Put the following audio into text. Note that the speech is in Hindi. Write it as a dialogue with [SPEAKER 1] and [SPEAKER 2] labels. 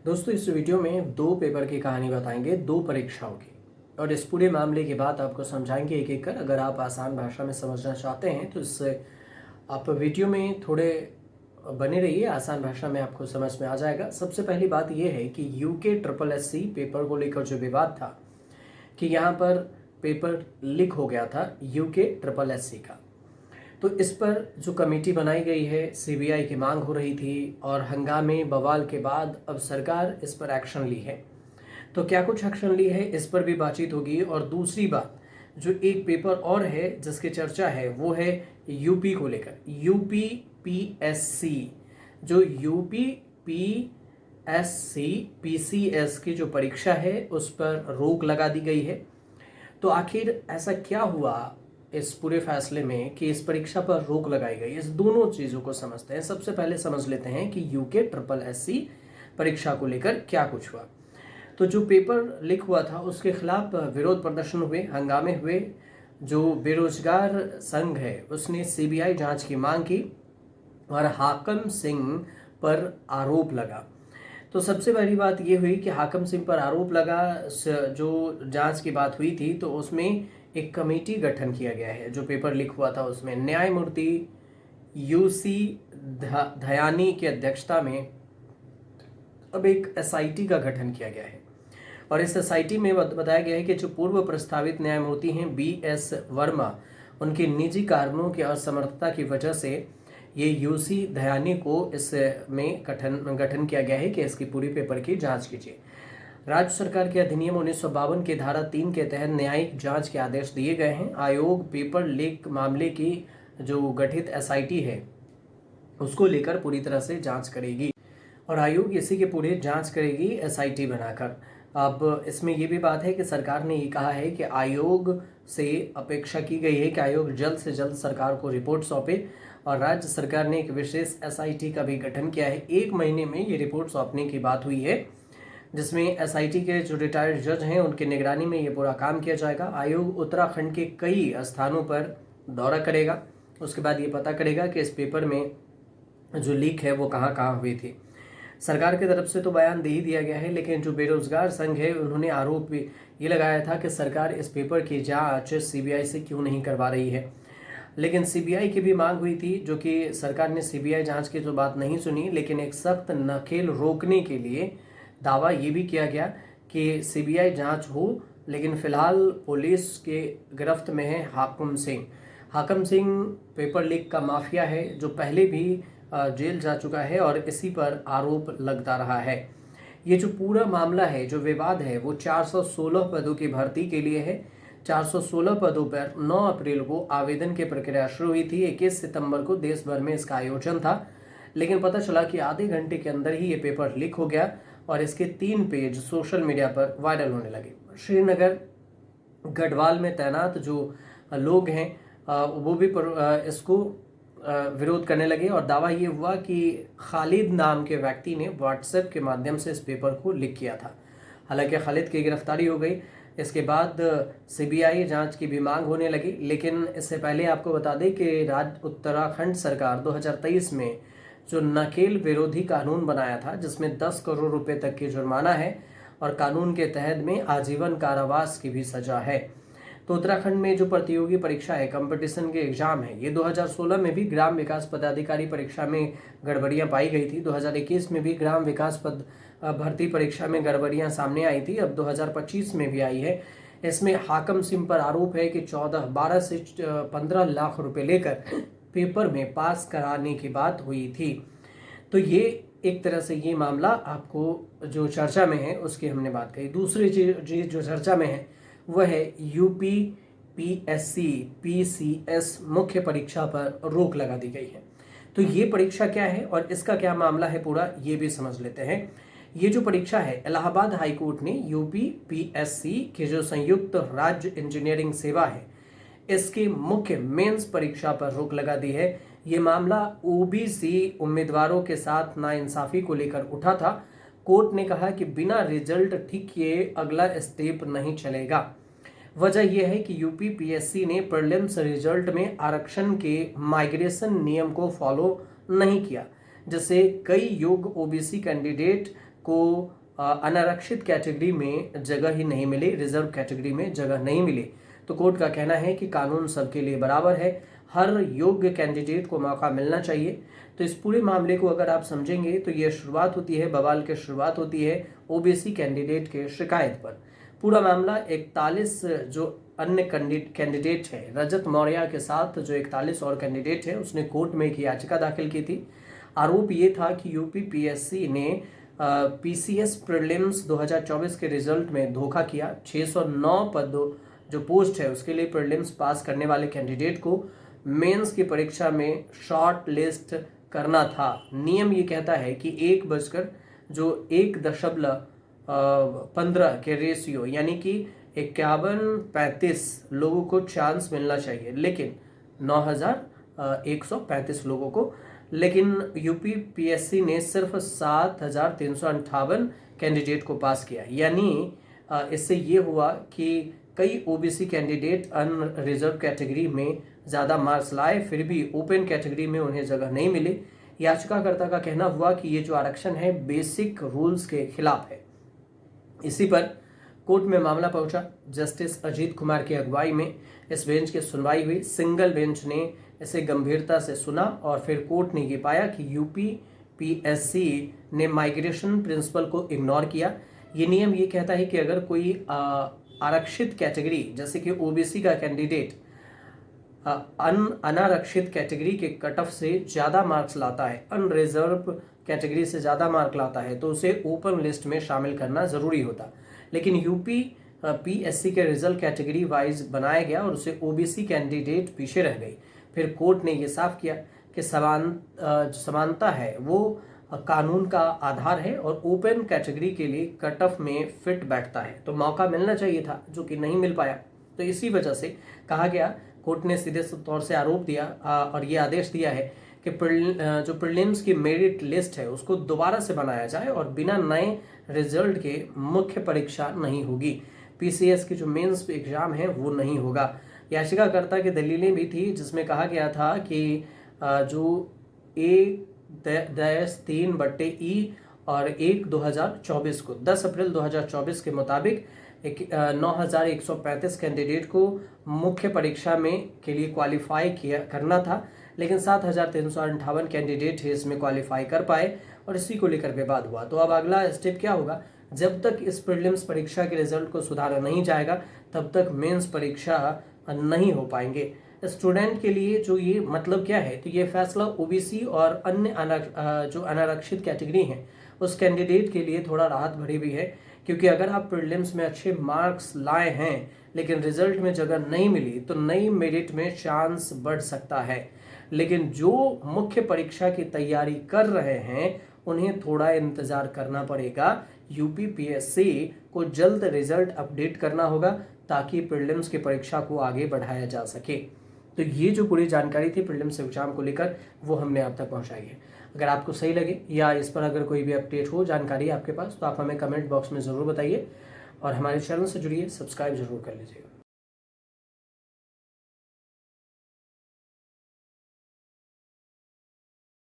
[SPEAKER 1] दोस्तों इस वीडियो में दो पेपर की कहानी बताएंगे, दो परीक्षाओं की। और इस पूरे मामले की बात आपको समझाएंगे एक एक कर। अगर आप आसान भाषा में समझना चाहते हैं तो इससे आप वीडियो में थोड़े बने रहिए, आसान भाषा में आपको समझ में आ जाएगा। सबसे पहली बात यह है कि यूके ट्रिपल एससी पेपर को लेकर जो विवाद था कि यहाँ पर पेपर लीक हो गया था यूके ट्रिपल एससी का, तो इस पर जो कमेटी बनाई गई है, सीबीआई की मांग हो रही थी और हंगामे बवाल के बाद अब सरकार इस पर एक्शन ली है। तो क्या कुछ एक्शन ली है इस पर भी बातचीत होगी। और दूसरी बात, जो एक पेपर और है जिसकी चर्चा है वो है यूपी को लेकर, यूपी पीएससी। जो यूपी पीएससी पीसीएस की जो परीक्षा है उस पर रोक लगा दी गई है। तो आखिर ऐसा क्या हुआ इस पूरे फैसले में कि इस परीक्षा पर रोक लगाई गई? इस दोनों चीजों को समझते हैं। सबसे पहले समझ लेते हैं कि यूके ट्रिपल एससी परीक्षा को लेकर क्या कुछ हुआ। तो जो पेपर लीक हुआ था उसके खिलाफ विरोध प्रदर्शन हुए, हंगामे हुए। जो बेरोजगार संघ है उसने सीबीआई जांच की मांग की और हाकम सिंह पर आरोप लगा। तो सबसे पहली बात ये हुई कि हाकम सिंह पर आरोप लगा। जो जांच की बात हुई थी तो उसमें एक कमेटी गठन किया गया है। जो पेपर लीक हुआ था उसमें न्यायमूर्ति यूसी दयानी की अध्यक्षता में अब एक एसआईटी का गठन किया गया है। और इस एसआईटी में बताया गया है कि जो पूर्व प्रस्तावित न्यायमूर्ति हैं बीएस वर्मा, उनके निजी कारणों की असमर्थता की वजह से ये यूसी दयानी को इसमें गठन किया गया है कि इसकी पूरी पेपर की जांच कीजिए। राज्य सरकार के अधिनियम 1952 के धारा 3 के तहत न्यायिक जांच के आदेश दिए गए हैं। आयोग पेपर लीक मामले की जो गठित एसआईटी है उसको लेकर पूरी तरह से जांच करेगी और आयोग इसी के पूरे जांच करेगी एसआईटी बनाकर। अब इसमें यह भी बात है कि सरकार ने ये कहा है कि आयोग से अपेक्षा की गई है कि आयोग जल्द से जल्द सरकार को रिपोर्ट सौंपे और राज्य सरकार ने एक विशेष एसआईटी का भी गठन किया है। 1 महीने में ये रिपोर्ट सौंपने की बात हुई है, जिसमें एसआईटी के जो रिटायर्ड जज हैं उनकी निगरानी में ये पूरा काम किया जाएगा। आयोग उत्तराखंड के कई स्थानों पर दौरा करेगा, उसके बाद ये पता करेगा कि इस पेपर में जो लीक है वो कहाँ कहाँ हुई थी। सरकार की तरफ से तो बयान दे ही दिया गया है, लेकिन जो बेरोजगार संघ है उन्होंने आरोप भी ये लगाया था कि सरकार इस पेपर की जांच सीबीआई से क्यों नहीं करवा रही है। लेकिन सीबीआई की भी मांग हुई थी, जो कि सरकार ने सीबीआई जांच की तो बात नहीं सुनी, लेकिन एक सख्त नकेल रोकने के लिए दावा ये भी किया गया कि सीबीआई जांच हो। लेकिन फिलहाल पुलिस के गिरफ्त में है हाकम सिंह। हाकम सिंह पेपर लीक का माफिया है जो पहले भी जेल जा चुका है और इसी पर आरोप लगता रहा है। ये जो पूरा मामला है, जो विवाद है, वो 416 पदों की भर्ती के लिए है। 416 पदों पर 9 अप्रैल को आवेदन की प्रक्रिया शुरू हुई थी। 21 सितंबर को देश भर में इसका आयोजन था, लेकिन पता चला कि आधे घंटे के अंदर ही ये पेपर लीक हो गया और इसके 3 पेज सोशल मीडिया पर वायरल होने लगे। श्रीनगर गढ़वाल में तैनात जो लोग हैं वो भी इसको विरोध करने लगे और दावा ये हुआ कि खालिद नाम के व्यक्ति ने व्हाट्सएप के माध्यम से इस पेपर को लीक किया था। हालांकि खालिद की गिरफ्तारी हो गई। इसके बाद सीबीआई जांच की भी मांग होने लगी, लेकिन इससे पहले आपको बता दें कि उत्तराखंड सरकार 2023 में जो नकेल विरोधी कानून बनाया था, जिसमें 10 करोड़ रुपए तक की जुर्माना है और कानून के तहत में आजीवन कारावास की भी सजा है। तो उत्तराखंड में जो प्रतियोगी परीक्षा है, कंपटीशन के एग्जाम है, ये 2016 में भी ग्राम विकास पदाधिकारी परीक्षा में गड़बड़ियां पाई गई थी। 2021 में भी ग्राम विकास पद भर्ती परीक्षा में गड़बड़ियां सामने आई थी, अब 2025 में भी आई है। इसमें हाकम सिंह पर आरोप है कि 12 से 15 लाख रुपए लेकर पेपर में पास कराने की बात हुई थी। तो ये एक तरह से ये मामला आपको जो चर्चा में है उसकी हमने बात कही। दूसरी चीज जो चर्चा में है वह है यूपी पीएससी पीसीएस मुख्य परीक्षा पर रोक लगा दी गई है। तो ये परीक्षा क्या है और इसका क्या मामला है पूरा, ये भी समझ लेते हैं। ये जो परीक्षा है, इलाहाबाद हाईकोर्ट ने यूपी पीएससी के जो संयुक्त राज्य इंजीनियरिंग सेवा है इसकी मुख्य मेंस परीक्षा पर रोक लगा दी है। ये मामला ओबीसी उम्मीदवारों के साथ नाइंसाफी को लेकर उठा था। कोर्ट ने कहा कि बिना रिजल्ट ठीक किए अगला स्टेप नहीं चलेगा। वजह यह है कि यूपी पीएससी ने प्रीलिम्स रिजल्ट में आरक्षण के माइग्रेशन नियम को फॉलो नहीं किया, जिससे कई योग्य ओबीसी कैंडिडेट को अनारक्षित कैटेगरी में जगह ही नहीं मिली, रिजर्व कैटेगरी में जगह नहीं मिली। तो कोर्ट का कहना है कि कानून सबके लिए बराबर है, हर योग्य कैंडिडेट को मौका मिलना चाहिए। तो इस पूरे मामले को अगर आप समझेंगे तो ये शुरुआत होती है, बवाल की शुरुआत होती है ओबीसी कैंडिडेट के शिकायत पर। पूरा मामला 41 जो अन्य कैंडिडेट है, रजत मौर्य के साथ जो 41 और कैंडिडेट है, उसने कोर्ट में एक याचिका दाखिल की थी। आरोप ये था कि यूपी पीएससी ने पीसीएस प्रीलिम्स 2024 के रिजल्ट में धोखा किया। 609 पद जो पोस्ट है उसके लिए प्रीलिम्स पास करने वाले कैंडिडेट को मेंस की परीक्षा में शॉर्ट लिस्ट करना था। नियम ये कहता है कि 1:1.15 के रेशियो यानी कि 51-35 लोगों को चांस मिलना चाहिए, लेकिन 9,135 लोगों को, लेकिन यूपी पीएससी ने सिर्फ 7,358 कैंडिडेट को पास किया। यानी इससे ये हुआ कि कई ओबीसी कैंडिडेट अनरिजर्व कैटेगरी में ज़्यादा मार्क्स लाए, फिर भी ओपन कैटेगरी में उन्हें जगह नहीं मिली। याचिकाकर्ता का कहना हुआ कि ये जो आरक्षण है बेसिक रूल्स के खिलाफ है। इसी पर कोर्ट में मामला पहुंचा। जस्टिस अजीत कुमार की अगुवाई में इस बेंच की सुनवाई हुई। सिंगल बेंच ने इसे गंभीरता से सुना और फिर कोर्ट ने ये पाया कि यूपी पीएससी ने माइग्रेशन प्रिंसिपल को इग्नोर किया। ये नियम ये कहता है कि अगर कोई आरक्षित कैटेगरी जैसे कि ओबीसी का कैंडिडेट अनारक्षित कैटेगरी के कट ऑफ से ज़्यादा मार्क्स लाता है, अनरिजर्व कैटेगरी से ज़्यादा मार्क लाता है, तो उसे ओपन लिस्ट में शामिल करना ज़रूरी होता। लेकिन यूपी पीएससी के रिजल्ट कैटेगरी वाइज बनाया गया और उसे ओबीसी कैंडिडेट पीछे रह गई। फिर कोर्ट ने ये साफ किया कि समानता है वो कानून का आधार है और ओपन कैटेगरी के लिए कट ऑफ में फिट बैठता है, तो मौका मिलना चाहिए था जो कि नहीं मिल पाया। तो इसी वजह से कहा गया, कोर्ट ने सीधे तौर से आरोप दिया और ये आदेश दिया है कि जो प्रीलिम्स की मेरिट लिस्ट है उसको दोबारा से बनाया जाए और बिना नए रिजल्ट के मुख्य परीक्षा नहीं होगी। पीसीएस की जो मेंस एग्जाम है वो नहीं होगा। याचिकाकर्ता की दलीलें भी थी जिसमें कहा गया था कि जो 1-3/E और 1/2024 को 10 अप्रैल 2024 के मुताबिक 9,135 कैंडिडेट को मुख्य परीक्षा में के लिए क्वालिफाई करना था, लेकिन 7,358 कैंडिडेट ही इसमें क्वालिफाई कर पाए और इसी को लेकर विवाद हुआ। तो अब अगला स्टेप क्या होगा? जब तक इस प्रीलिम्स परीक्षा के रिजल्ट को सुधारा नहीं जाएगा तब तक मेंस परीक्षा नहीं हो पाएंगे। स्टूडेंट के लिए जो ये मतलब क्या है, तो ये फैसला ओबीसी और अन्य जो अनारक्षित कैटेगरी हैं उस कैंडिडेट के लिए थोड़ा राहत भरी भी है, क्योंकि अगर आप प्रीलिम्स में अच्छे मार्क्स लाए हैं लेकिन रिजल्ट में जगह नहीं मिली तो नई मेरिट में चांस बढ़ सकता है। लेकिन जो मुख्य परीक्षा की तैयारी कर रहे हैं उन्हें थोड़ा इंतज़ार करना पड़ेगा। यूपी पीएससी को जल्द रिजल्ट अपडेट करना होगा ताकि प्रीलिम्स की परीक्षा को आगे बढ़ाया जा सके। तो ये जो पूरी जानकारी थी प्रीलिम्स एग्जाम को लेकर वो हमने आप तक पहुंचाई है। अगर आपको सही लगे या इस पर अगर कोई भी अपडेट हो, जानकारी आपके पास, तो आप हमें कमेंट बॉक्स में ज़रूर बताइए और हमारे चैनल से जुड़िए, सब्सक्राइब जरूर कर लीजिएगा।